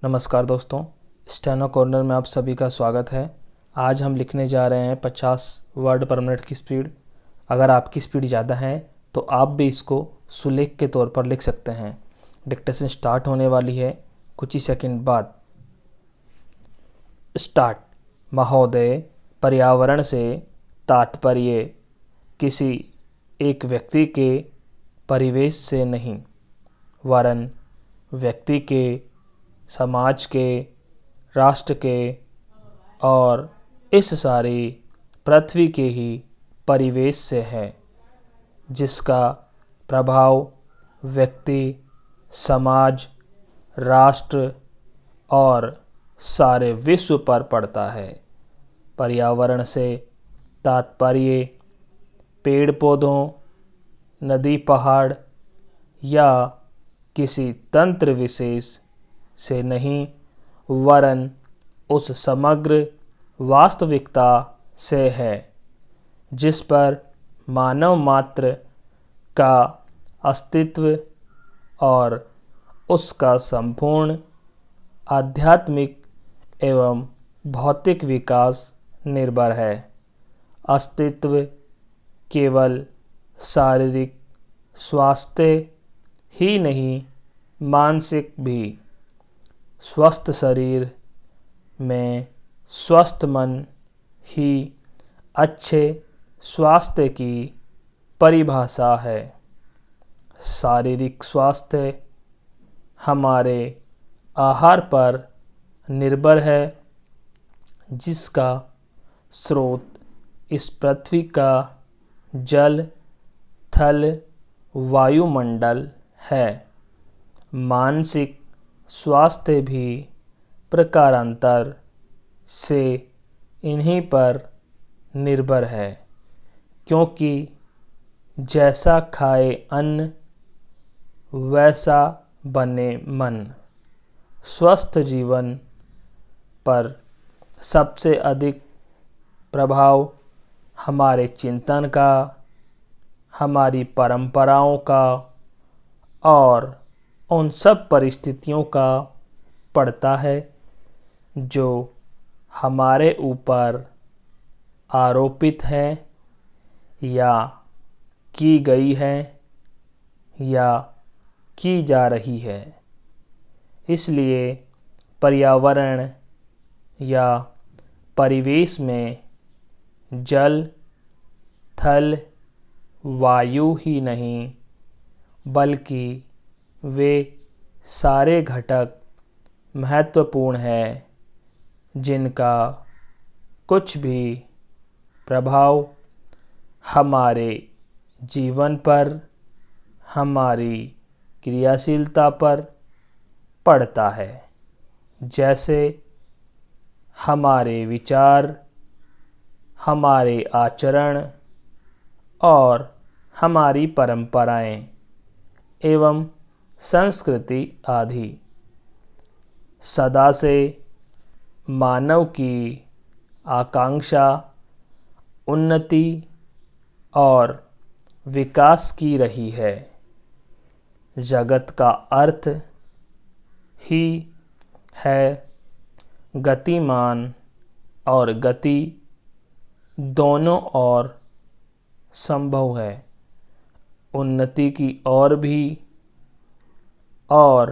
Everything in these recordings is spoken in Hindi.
नमस्कार दोस्तों, स्टेनो कॉर्नर में आप सभी का स्वागत है। आज हम लिखने जा रहे हैं 50 वर्ड पर मिनट की स्पीड। अगर आपकी स्पीड ज़्यादा है तो आप भी इसको सुलेख के तौर पर लिख सकते हैं। डिक्टेशन स्टार्ट होने वाली है कुछ ही सेकंड बाद। स्टार्ट। महोदय, पर्यावरण से तात्पर्य किसी एक व्यक्ति के परिवेश से नहीं, वरन व्यक्ति के, समाज के, राष्ट्र के और इस सारी पृथ्वी के ही परिवेश से है, जिसका प्रभाव व्यक्ति, समाज, राष्ट्र और सारे विश्व पर पड़ता है। पर्यावरण से तात्पर्य पेड़ पौधों, नदी पहाड़ या किसी तंत्र विशेष से नहीं, वरन उस समग्र वास्तविकता से है जिस पर मानव मात्र का अस्तित्व और उसका संपूर्ण आध्यात्मिक एवं भौतिक विकास निर्भर है। अस्तित्व केवल शारीरिक स्वास्थ्य ही नहीं, मानसिक भी। स्वस्थ शरीर में स्वस्थ मन ही अच्छे स्वास्थ्य की परिभाषा है। शारीरिक स्वास्थ्य हमारे आहार पर निर्भर है, जिसका स्रोत इस पृथ्वी का जल, थल, वायुमंडल है। मानसिक स्वास्थ्य भी प्रकारांतर से इन्हीं पर निर्भर है, क्योंकि जैसा खाए अन्न वैसा बने मन। स्वस्थ जीवन पर सबसे अधिक प्रभाव हमारे चिंतन का, हमारी परंपराओं का और उन सब परिस्थितियों का पड़ता है जो हमारे ऊपर आरोपित है या की गई है या की जा रही है। इसलिए पर्यावरण या परिवेश में जल, थल, वायु ही नहीं, बल्कि वे सारे घटक महत्वपूर्ण हैं, जिनका कुछ भी प्रभाव हमारे जीवन पर, हमारी क्रियाशीलता पर पड़ता है। जैसे हमारे विचार, हमारे आचरण और हमारी परंपराएं एवं संस्कृति आदि। सदा से मानव की आकांक्षा उन्नति और विकास की रही है। जगत का अर्थ ही है गतिमान और गति दोनों ओर संभव है। उन्नति की ओर भी और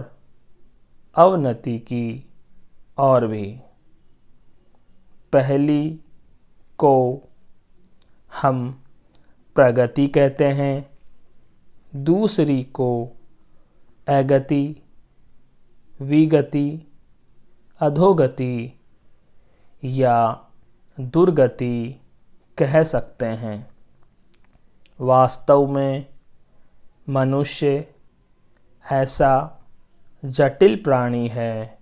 अवनति की ओर भी। पहली को हम प्रगति कहते हैं, दूसरी को अगति, विगति, अधोगति या दुर्गति कह सकते हैं। वास्तव में मनुष्य ऐसा जटिल प्राणी है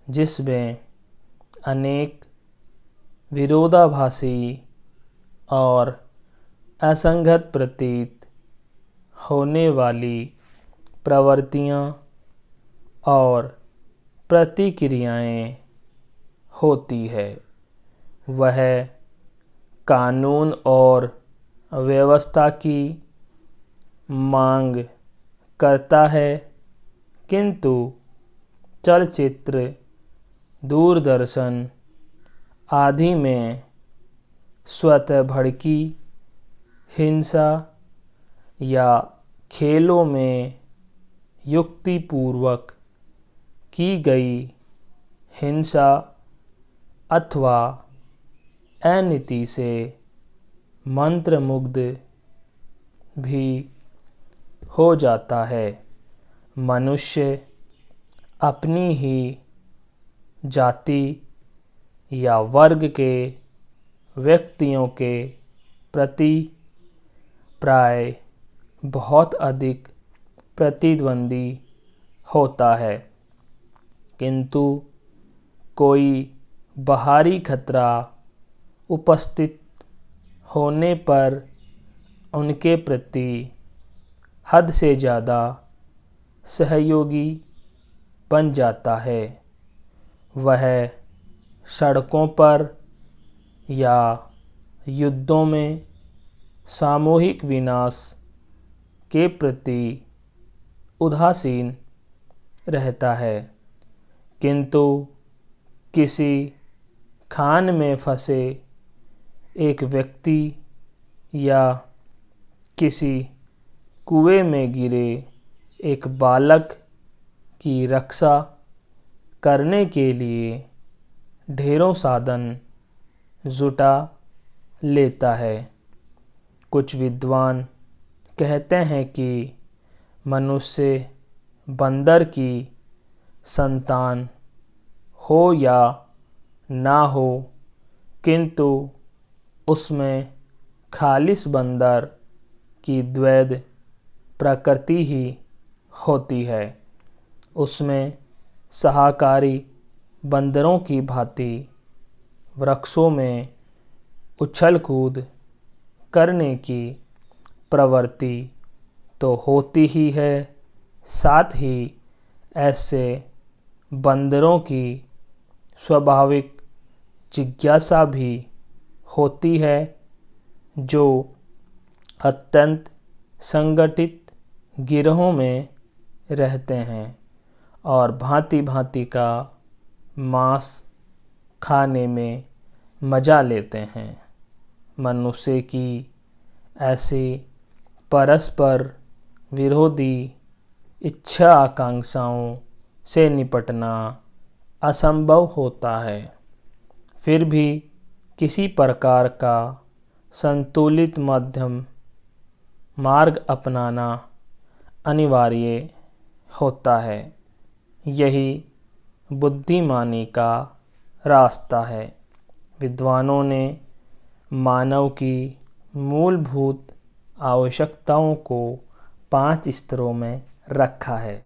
जिसमें अनेक विरोधाभासी और असंगत प्रतीत होने वाली प्रवृत्तियाँ और प्रतिक्रियाएं होती है। वह कानून और व्यवस्था की मांग करता है, किंतु चलचित्र, दूरदर्शन आदि में स्वतः भड़की हिंसा या खेलों में युक्तिपूर्वक की गई हिंसा अथवा अनीति से मंत्रमुग्ध भी हो जाता है। मनुष्य अपनी ही जाति या वर्ग के व्यक्तियों के प्रति प्राय बहुत अधिक प्रतिद्वंदी होता है, किंतु कोई बाहरी खतरा उपस्थित होने पर उनके प्रति हद से ज़्यादा सहयोगी बन जाता है। वह सड़कों पर या युद्धों में सामूहिक विनाश के प्रति उदासीन रहता है, किंतु किसी खान में फंसे एक व्यक्ति या किसी कुएं में गिरे एक बालक की रक्षा करने के लिए ढेरों साधन जुटा लेता है। कुछ विद्वान कहते हैं कि मनुष्य बंदर की संतान हो या ना हो, किंतु उसमें खालिस बंदर की द्वैध प्रकृति ही होती है। उसमें शाकाहारी बंदरों की भांति वृक्षों में उछल कूद करने की प्रवृत्ति तो होती ही है, साथ ही ऐसे बंदरों की स्वाभाविक जिज्ञासा भी होती है, जो अत्यंत संगठित गिरोहों में रहते हैं और भांति भांति का मांस खाने में मज़ा लेते हैं। मनुष्य की ऐसी परस्पर विरोधी इच्छा आकांक्षाओं से निपटना असंभव होता है। फिर भी किसी प्रकार का संतुलित मध्यम मार्ग अपनाना अनिवार्य होता है। यही बुद्धिमानी का रास्ता है। विद्वानों ने मानव की मूलभूत आवश्यकताओं को 5 स्तरों में रखा है।